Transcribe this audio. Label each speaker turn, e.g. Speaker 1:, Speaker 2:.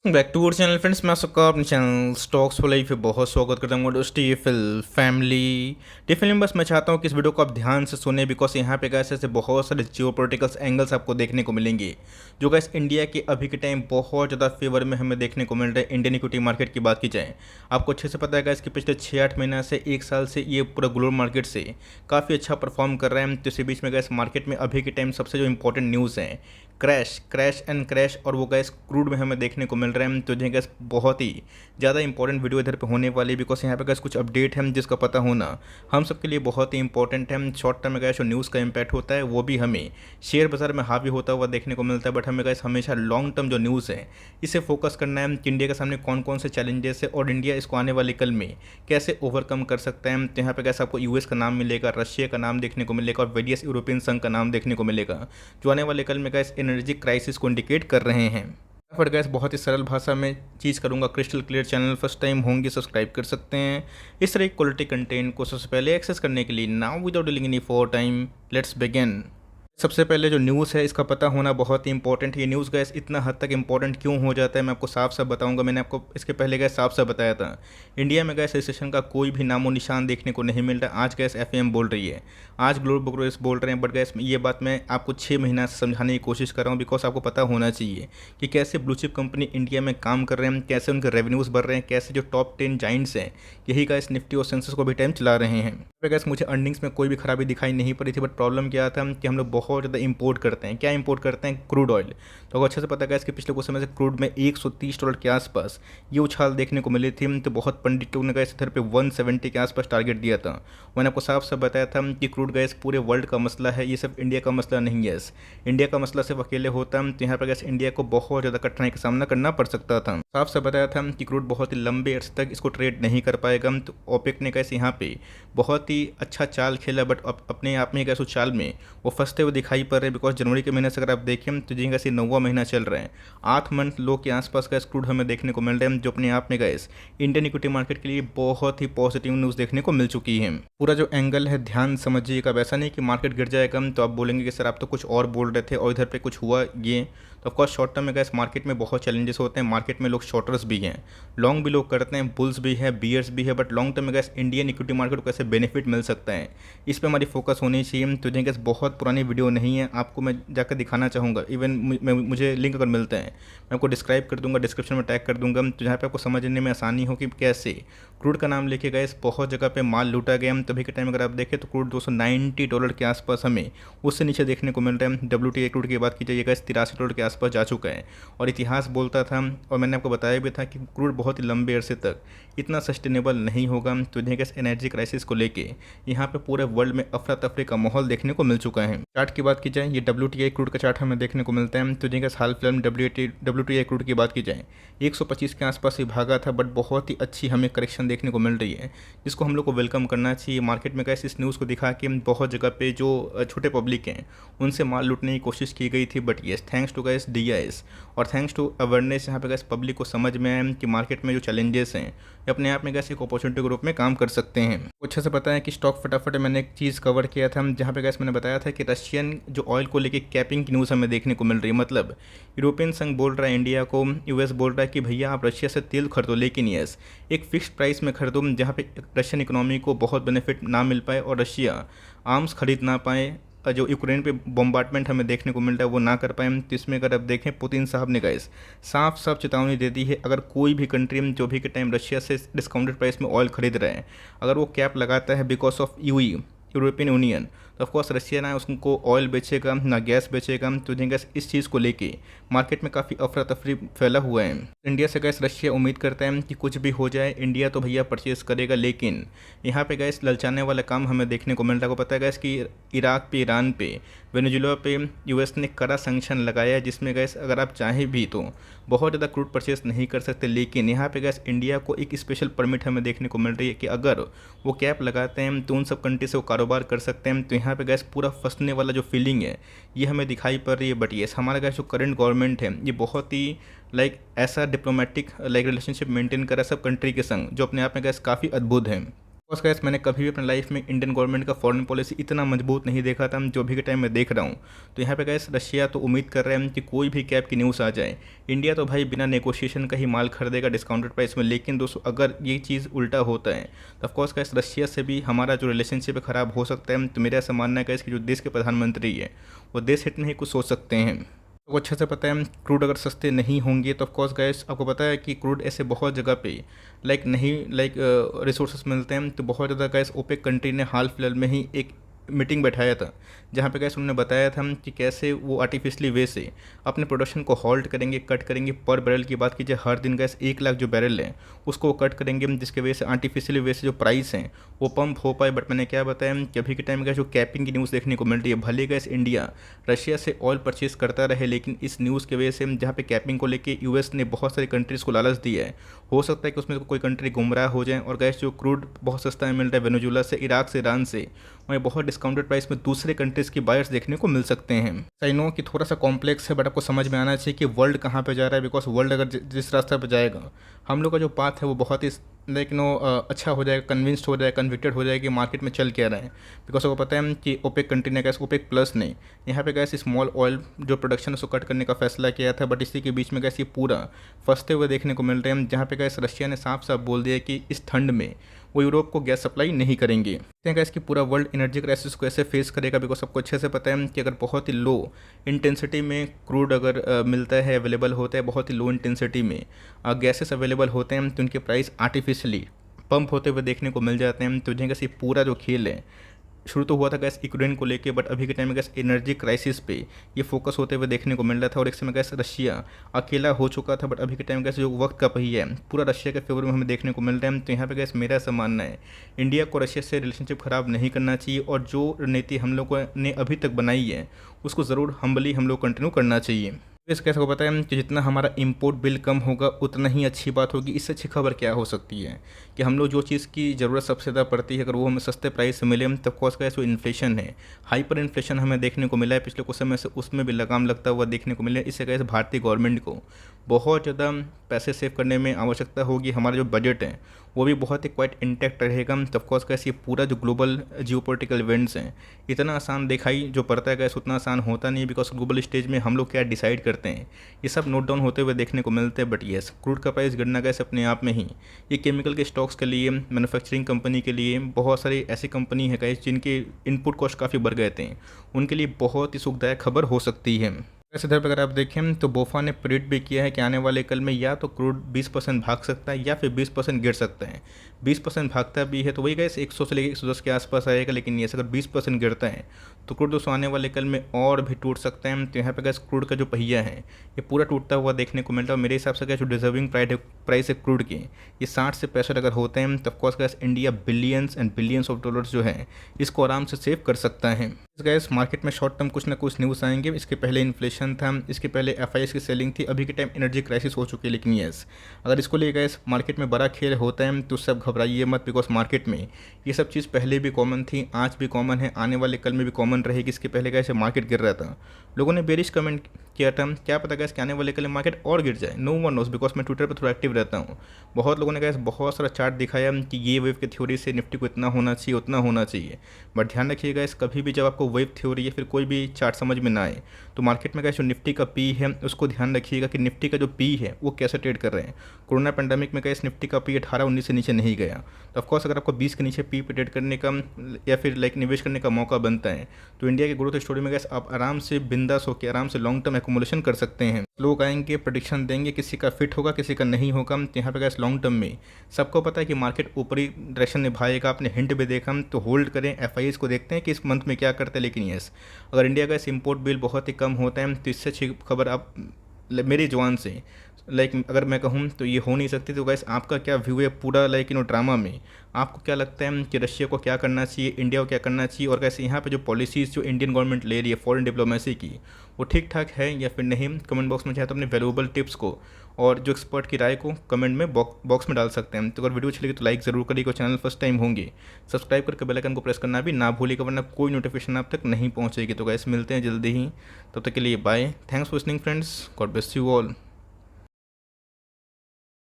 Speaker 1: Back to our channel friends. मैं सबका अपने चैनल स्टॉक्स फॉर लाइफ पे बहुत स्वागत करता हूँ। दोस्तों ये फैमिली बस मैं चाहता हूँ कि इस वीडियो को आप ध्यान से सुने, बिकॉज यहाँ पे गैस ऐसे बहुत सारे जियो पोलिटिकल्स एंगल्स आपको देखने को मिलेंगे जो गैस इंडिया के अभी के टाइम बहुत ज़्यादा फेवर में हमें देखने को मिल रहा है। इंडियन इक्विटी मार्केट की बात की जाए, आपको अच्छे से पता है गैस कि पिछले 6-8 महीना से 1 साल से ये पूरा ग्लोबल मार्केट से काफ़ी अच्छा परफॉर्म कर रहा है। तो इसी बीच में गैस मार्केट में अभी के टाइम सबसे जो इंपॉर्टेंट न्यूज़ है क्रैश, और वो गैस क्रूड में हमें देखने को मिल रहा है। तो गैस बहुत ही ज़्यादा इंपॉर्टेंट वीडियो इधर पे होने वाली है, बिकॉज यहाँ पे गैस कुछ अपडेट है जिसका पता होना हम सबके लिए बहुत ही इंपॉर्टेंट है। शॉर्ट टर्म में गैस जो न्यूज़ का इम्पैक्ट होता है वो भी हमें शेयर बाजार में हावी होता हुआ देखने को मिलता है, बट हमें गैस हमेशा लॉन्ग टर्म जो न्यूज़ है इसे फोकस करना है कि इंडिया के सामने कौन कौन से चैलेंजेस है और इंडिया इसको आने वाले कल में कैसे ओवरकम कर सकता है। तो यहाँ पे गैस आपको यूएस का नाम मिलेगा, रशिया का नाम देखने को मिलेगा और वेरियस यूरोपियन संघ का नाम देखने को मिलेगा जो आने वाले कल में गैस एनर्जी क्राइसिस को इंडिकेट कर रहे हैं। पर गैस बहुत ही सरल भाषा में चीज़ करूंगा, crystal clear. Channel first time होंगे सब्सक्राइब कर सकते हैं इस तरह क्वालिटी कंटेंट को सबसे पहले एक्सेस करने के लिए। Now without dealing any for time, let's begin. सबसे पहले जो न्यूज़ है इसका पता होना बहुत ही इंपॉर्टेंट है। ये न्यूज़ गैस इतना हद तक इंपॉर्टेंट क्यों हो जाता है मैं आपको साफ साफ बताऊंगा। मैंने आपको इसके पहले गैस साफ साफ बताया था, इंडिया में गैस रिसेशन का कोई भी नामो निशान देखने को नहीं मिल रहा। आज गैस एफएम बोल रही है, आज ग्लोबल ब्रोकर्स बोल रहे हैं, बट गैस ये बात मैं आपको 6 महीना से समझाने की कोशिश कर रहा हूँ, बिकॉज आपको पता होना चाहिए कि कैसे ब्लू चिप कंपनी इंडिया में काम कर रहे हैं, कैसे उनके रेवेन्यूज़ बढ़ रहे हैं, कैसे जो टॉप 10 जाइंट्स हैं यही गैस निफ्टी और सेंसेस को भी टाइम चला रहे हैं। गैस मुझे अर्निंग्स में कोई भी खराबी दिखाई नहीं पड़ी थी, बट प्रॉब्लम क्या था कि हम लोग बहुत ज़्यादा इंपोर्ट करते हैं। क्या इंपोर्ट करते हैं? Crude oil. तो आपको अच्छे से पता है कि पिछले कुछ समय से क्रूड में $130 के आसपास ये उछाल देखने को मिली थी। तो बहुत पंडितों ने गैस इधर पे 170 के आसपास टारगेट दिया था। मैंने आपको साफ साफ बताया था कि क्रूड गैस पूरे वर्ल्ड का मसला है, ये सिर्फ इंडिया का मसला नहीं है। इंडिया का मसला सिर्फ अकेले होता तो यहाँ पर गैस इंडिया को बहुत ज़्यादा कठिनाई का सामना करना पड़ सकता था। साफ साफ बताया था कि क्रूड बहुत ही लंबे अर्से तक इसको ट्रेड नहीं कर पाएगा। तो ओपेक ने गैस यहाँ पे बहुत ही अच्छा चाल खेला, बट अपने आप में गैस उस चाल में वो फंसते हुए दिखाई पड़ रहे हैं। बिकॉज जनवरी के महीने से अगर आप देखें तो जी गैस 9वां महीना चल रहा है, 8 मंथ लो के आसपास गैस क्रूड हमें देखने को मिल रहे हैं, जो अपने आप में गैस इंडियन इक्विटी मार्केट के लिए बहुत ही पॉजिटिव न्यूज़ देखने को मिल चुकी है। पूरा जो एंगल है ध्यान समझिएगा, वैसा नहीं कि मार्केट गिर जाएगा तो आप बोलेंगे कि सर आप तो कुछ और बोल रहे थे और इधर पे कुछ हुआ ये। तो ऑफकोर्स शॉर्ट टर्म में गैस मार्केट में बहुत चैलेंजेस होते हैं। मार्केट में लोग शॉर्टर्स भी हैं, लॉन्ग भी लोग करते हैं, बुल्स भी है, बियर्स भी है, बट लॉन्ग टर्म में गैस इंडियन इक्विटी मार्केट को कैसे बेनिफिट मिल सकता है इस पर हमारी फोकस होनी चाहिए। तो गैस बहुत पुरानी वीडियो नहीं है, आपको मैं जाकर दिखाना चाहूँगा। इवन मुझे लिंक अगर मिलता है मैं आपको डिस्क्राइब कर दूंगा, डिस्क्रिप्शन में टैग कर दूंगा, तो जहाँ पे आपको समझने में आसानी हो कि कैसे क्रूड का नाम लेके गए बहुत जगह पे माल लूटा गया। तभी के टाइम अगर आप देखें तो क्रूड $290 के आसपास हमें उससे नीचे देखने को मिल रहा है। WTI क्रूड की बात की जाइए गैस $83 के आसपास जा चुका है और इतिहास बोलता था और मैंने आपको बताया भी था कि क्रूड बहुत ही लंबे अरसे तक इतना सस्टेनेबल नहीं होगा। तो इन्हें गैस एनर्जी क्राइसिस को लेके यहाँ पे पूरे वर्ल्ड में अफरा तफरी का माहौल देखने को मिल चुका है। चार्ट की बात की जाए, ये WTI क्रूड का चार्ट हमें देखने को मिलता है। तो गैस हाल फिलहाल में WTI क्रूड की बात की जाए 125 के आसपास ही भागा था, बट बहुत ही अच्छी हमें करेक्शन देखने को मिल रही है, जिसको हम लोग को वेलकम करना चाहिए। मार्केट में कैसे इस न्यूज़ को दिखा कि बहुत जगह पे जो छोटे पब्लिक हैं उनसे माल लूटने की कोशिश की गई थी, but yes thanks to gas DIS और थैंक्स टू अवेयरनेस यहाँ पे गैस पब्लिक को समझ में आया कि मार्केट में जो चैलेंजेस हैं ये अपने आप में गैस एक अपॉर्चुनिटी के रूप में काम कर सकते हैं। अच्छे से पता है कि स्टॉक फटाफट मैंने एक चीज़ कवर किया था जहाँ पे गैस मैंने बताया था कि रशियन जो ऑयल को लेके कैपिंग की न्यूज़ हमें देखने को मिल रही है। मतलब यूरोपियन संघ बोल रहा है इंडिया को, US बोल रहा है कि भैया आप रशिया से तेल खरीदो, लेकिन यस एक फिक्स्ड प्राइस में खरीदो जहाँ पे रशियन इकोनॉमी को बहुत बेनिफिट ना मिल पाए और रशिया आर्म्स खरीद ना पाए, जो यूक्रेन पे बॉम्बार्डमेंट हमें देखने को मिल रहा है वो ना कर पाए। तो इसमें अगर आप देखें पुतिन साहब ने गैस साफ साफ चेतावनी दे दी है, अगर कोई भी कंट्री में जो भी के टाइम रशिया से डिस्काउंटेड प्राइस में ऑयल खरीद रहा है, अगर वो कैप लगाता है बिकॉज ऑफ यूरोपियन यूनियन, तो ऑफकोर्स रशिया ना उसको ऑयल बेचेगा ना गैस बेचेगा। तो गैस इस चीज़ को लेके मार्केट में काफ़ी अफरा तफरी फैला हुआ है। इंडिया से गैस रशिया उम्मीद करता है कि कुछ भी हो जाए इंडिया तो भैया परचेस करेगा, लेकिन यहाँ पे गैस ललचाने वाला काम हमें देखने को मिल रहा है। को पता है गैस कि इराक पे, ईरान पे, वेनेजुएला पे US ने कड़ा संक्शन लगाया है, जिसमें गैस अगर आप चाहें भी तो बहुत ज़्यादा क्रूड परचेस नहीं कर सकते, लेकिन यहाँ पे गैस इंडिया को एक स्पेशल परमिट हमें देखने को मिल रही है कि अगर वो कैप लगाते हैं तो उन सब कंट्री से वो कारोबार कर सकते हैं। तो यहाँ पे गैस पूरा फंसने वाला जो फीलिंग है ये हमें दिखाई पड़ रही है। बट येस हमारा गैस जो करंट गवर्नमेंट है ये बहुत ही ऐसा डिप्लोमेटिक रिलेशनशिप मेंटेन कर रहा है सब कंट्री के संग, जो अपने आप में गैस काफ़ी अद्भुत है। बस गैस मैंने कभी भी अपनी लाइफ में इंडियन गवर्नमेंट का फॉरेन पॉलिसी इतना मजबूत नहीं देखा था जो अभी के टाइम में देख रहा हूँ। तो यहाँ पे गैस रशिया तो उम्मीद कर रहे हैं कि कोई भी कैब की न्यूज़ आ जाए। इंडिया तो भाई बिना नेगोशिएशन का ही माल खरीदेगा डिस्काउंटेड प्राइस में। लेकिन दोस्तों अगर ये चीज़ उल्टा होता है तो ऑफकोर्स गैस रशिया से भी हमारा जो रिलेशनशिप है ख़राब हो सकता है। तो मेरा ऐसा मानना है गैस कि जो देश के प्रधानमंत्री है वो देश हित में ही कुछ सोच सकते हैं। आपको अच्छे से पता है क्रूड अगर सस्ते नहीं होंगे तो ऑफकोर्स गैस आपको पता है कि क्रूड ऐसे बहुत जगह पे रिसोर्सेस मिलते हैं। तो बहुत ज़्यादा गैस ओपेक कंट्री ने हाल फिलहाल में ही एक मीटिंग बैठाया था जहाँ पे गैस उन्होंने बताया था कि कैसे वो आर्टिफिशियली वे से अपने प्रोडक्शन को हॉल्ट करेंगे, कट करेंगे। पर बैरल की बात कीजिए, हर दिन गैस 1 लाख जो बैरल है उसको वो कट करेंगे, जिसकी वजह से आर्टिफिशियली वे से जो प्राइस हैं वो पंप हो पाए। बट मैंने क्या बताया कि अभी के टाइम में गैस जो कैपिंग की न्यूज़ देखने को मिल रही है, भले गैस इंडिया रशिया से ऑयल परचेज करता रहे, लेकिन इस न्यूज़ की वजह से जहाँ पे कैपिंग को लेके यूएस ने बहुत सारी कंट्रीज़ को लालच दिया है, हो सकता है कि उसमें कोई कंट्री गुमराह हो जाए और गैस जो क्रूड बहुत सस्ता में मिल रहा है वेनेजुएला से, इराक से, ईरान से, वहीं बहुत डिस्काउंटेड प्राइस में दूसरे कंट्रीज़ की बायर्स देखने को मिल सकते हैं। आई नो कि थोड़ा सा कॉम्प्लेक्स है बट आपको समझ में आना चाहिए कि वर्ल्ड कहाँ पे जा रहा है। बिकॉज वर्ल्ड अगर जिस रास्ते पे जाएगा, हम लोग का जो पाथ है वो बहुत ही अच्छा हो जाएगा, कन्विंस्ड हो जाएगा, कन्विक्टेड हो जाएगा कि मार्केट में चल क्या रहा है। बिकॉज आपको पता है कि ओपेक कंट्री ने गैस ओपेक प्लस ने यहाँ पे गैस स्मॉल ऑयल जो प्रोडक्शन है उसको कट करने का फैसला किया था। बट इसी के बीच में गैस ये पूरा फंसते हुए देखने को मिल रहे हैं, जहाँ पे गैस रशिया ने साफ साफ बोल दिया कि इस ठंड में वो यूरोप को गैस सप्लाई नहीं करेंगे। गैस कि पूरा वर्ल्ड एनर्जी क्राइसिस को ऐसे फेस करेगा। बिकॉज सबको अच्छे से पता है कि अगर बहुत ही लो इंटेंसिटी में क्रूड अगर मिलता है, अवेलेबल होता है, बहुत ही लो इंटेंसिटी में गैसेस अवेलेबल होते हैं तो उनके प्राइस आर्टिफिशियली पंप होते हुए देखने को मिल जाते हैं। तो गैस ये पूरा जो खेल है शुरू तो हुआ था गैस यूक्रेन को लेके, बट अभी के टाइम में गैस एनर्जी क्राइसिस पे ये फोकस होते हुए देखने को मिल रहा था। और एक समय गैस रशिया अकेला हो चुका था, बट अभी के टाइम गैस जो वक्त का पहिया है पूरा रशिया के फेवर में हमें देखने को मिल रहा है। तो यहाँ पे गैस मेरा ऐसा मानना है इंडिया को रशिया से रिलेशनशिप ख़राब नहीं करना चाहिए, और जो रणनीति हम लोग ने अभी तक बनाई है उसको ज़रूर हम्बली हम लोग कंटिन्यू करना चाहिए। इस कैसे को पता है कि जितना हमारा इंपोर्ट बिल कम होगा उतना ही अच्छी बात होगी। इससे अच्छी खबर क्या हो सकती है कि हम लोग जो चीज़ की ज़रूरत सबसे ज़्यादा पड़ती है अगर वो हमें सस्ते प्राइस से मिले, तब कॉस्ट का जो इन्फ्लेशन है, हाइपर इन्फ्लेशन हमें देखने को मिला है पिछले कुछ समय से, उसमें भी लगाम लगता हुआ देखने को मिला है। इससे कैसे भारतीय गवर्नमेंट को बहुत ज़्यादा पैसे सेव करने में आवश्यकता होगी। हमारा जो बजट है वो भी बहुत ही क्वाइट इंटैक्ट रहेगा। तब कॉस्ट कैसे ये पूरा जो ग्लोबल जियोपॉलिटिकल इवेंट्स हैं इतना आसान दिखाई जो पड़ता है गैस उतना आसान होता नहीं। बिकॉज ग्लोबल स्टेज में हम लोग क्या डिसाइड करते हैं ये सब नोट डाउन होते हुए देखने को मिलते हैं। बट येस, क्रूड का प्राइस गिरना गैस अपने आप में ही ये केमिकल के स्टॉक्स के लिए, मैन्युफैक्चरिंग कंपनी के लिए, बहुत सारी ऐसी कंपनी है गैस जिनके इनपुट कॉस्ट काफ़ी बढ़ गए थे, उनके लिए बहुत ही सुखदायक खबर हो सकती है। वैसे इधर पर अगर आप देखें तो बोफा ने प्रेडिक्ट भी किया है कि आने वाले कल में या तो क्रूड 20% भाग सकता है या फिर 20% गिर सकता है। 20% भागता भी है तो वही गैस 100 से लेकर 110 के आसपास आएगा। लेकिन ये अगर 20% गिरता है तो क्रूड दोस्तों आने वाले कल में और भी टूट सकता है। तो यहाँ पे गैस क्रूड का जो पहिया है ये पूरा टूटता हुआ देखने को मिलता है। और मेरे हिसाब से क्या जो डिजर्विंग प्राइस है क्रूड की ये 60 से 65 अगर होते हैं तब course gas India billions and billions of dollars जो है इसको आराम से सेव कर सकता है। गैस मार्केट में शॉर्ट टर्म कुछ ना कुछ न्यूज़ आएंगे। इसके पहले इन्फ्लेशन था, इसके पहले एफआईएस की सेलिंग थी, अभी के टाइम एनर्जी क्राइसिस हो चुकी है। लेकिन यस, अगर इसको ले गैस मार्केट में बड़ा खेल होता है तो सब घबराइए मत। बिकॉज मार्केट में ये सब चीज़ पहले भी कॉमन थी, आज भी कॉमन है, आने वाले कल में भी कॉमन रहेगी। इसके पहले गैस मार्केट गिर रहा था, लोगों ने बेरिश कमेंट किया था, क्या पता गैस कि आने वाले कल मार्केट और गिर जाए। नो वन नोस, बिकॉज मैं ट्विटर पर थोड़ा एक्टिव रहता हूँ। बहुत लोगों ने गैस बहुत सारा चार्ट दिखाया कि ये वेव की थ्योरी से निफ्टी को इतना होना चाहिए, उतना होना चाहिए। बट ध्यान रखिएगा इस कभी भी जब आपको वेव थ्योरी या फिर कोई भी चार्ट समझ में ना आए तो मार्केट में गैस जो निफ्टी का पी है उसको ध्यान रखिएगा कि निफ्टी का जो पी है वो कैसे ट्रेड कर रहे हैं। कोरोना पेंडेमिक में गैस निफ्टी का पी 18-19 से नीचे नहीं गया। तो ऑफकोर्स अगर आपको 20 के नीचे पी पे ट्रेड करने का या फिर निवेश करने का मौका बनता है तो इंडिया की ग्रोथ स्टोरी में गैस आप आराम से बिंदास होकर आराम से लॉन्ग टर्म एक्यूमुलेशन कर सकते हैं। लोग आएंगे, प्रेडिक्शन देंगे, किसी का फिट होगा, किसी का नहीं होगा। तो यहाँ पे गैस लॉन्ग टर्म में सबको पता है कि मार्केट ऊपरी डायरेक्शन निभाएगा। आपने हिंट भी देखा, तो होल्ड करें। एफआईएस को देखते हैं कि इस मंथ में क्या करते हैं। लेकिन यस, अगर इंडिया का इस इम्पोर्ट बिल बहुत ही कम होता है तो इससे अच्छी खबर आप मेरी जुबान से अगर मैं कहूँ तो ये हो नहीं सकती। तो गैस आपका क्या व्यू है पूरा ड्रामा में? आपको क्या लगता है कि रशिया को क्या करना चाहिए, इंडिया को क्या करना चाहिए, और कैसे यहाँ पे जो पॉलिसीज़ जो इंडियन गवर्नमेंट ले रही है फॉरेन डिप्लोमेसी की वो ठीक ठाक है या फिर नहीं? कमेंट बॉक्स में चाहे तो अपने वैल्यूएबल टिप्स को और जो एक्सपर्ट की राय को कमेंट में बॉक्स में डाल सकते हैं। तो अगर वीडियो अच्छी लगी तो लाइक ज़रूर करिएगा, चैनल फर्स्ट टाइम होंगे सब्सक्राइब करके बेल आइकन को प्रेस करना भी ना भूलिएगा, वरना कोई नोटिफिकेशन आप तक नहीं पहुँचेगी। तो गैस मिलते हैं जल्दी ही, तब तक के लिए bye. Thanks for listening friends, God bless you all.